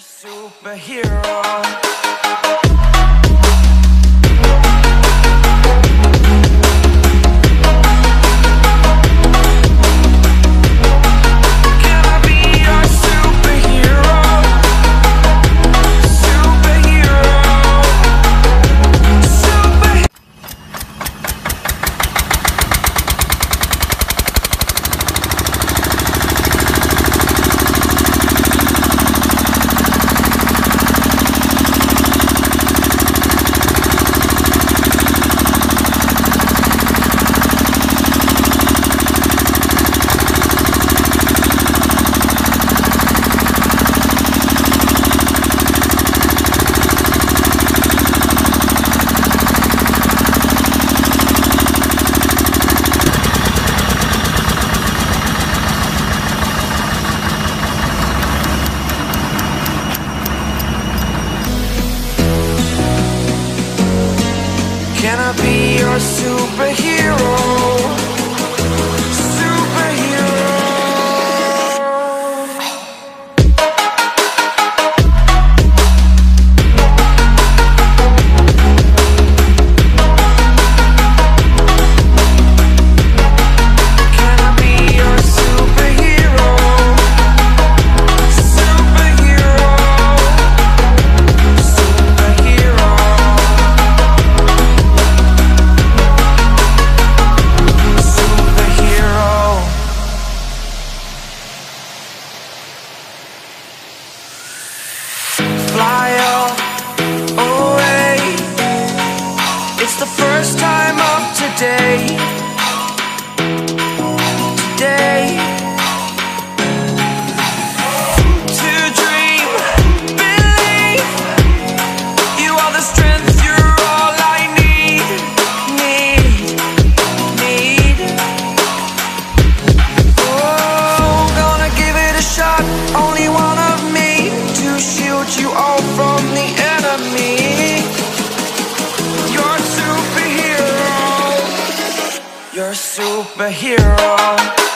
a superhero. Can I be your superhero? Superhero. Can I be your superhero? Superhero. Superhero. Fly away. It's the first time of today. To dream, believe. You are the strength, you're all I need. Oh, gonna give it a shot. Only one of me to shield you all from the enemy. You're a superhero. You're a superhero.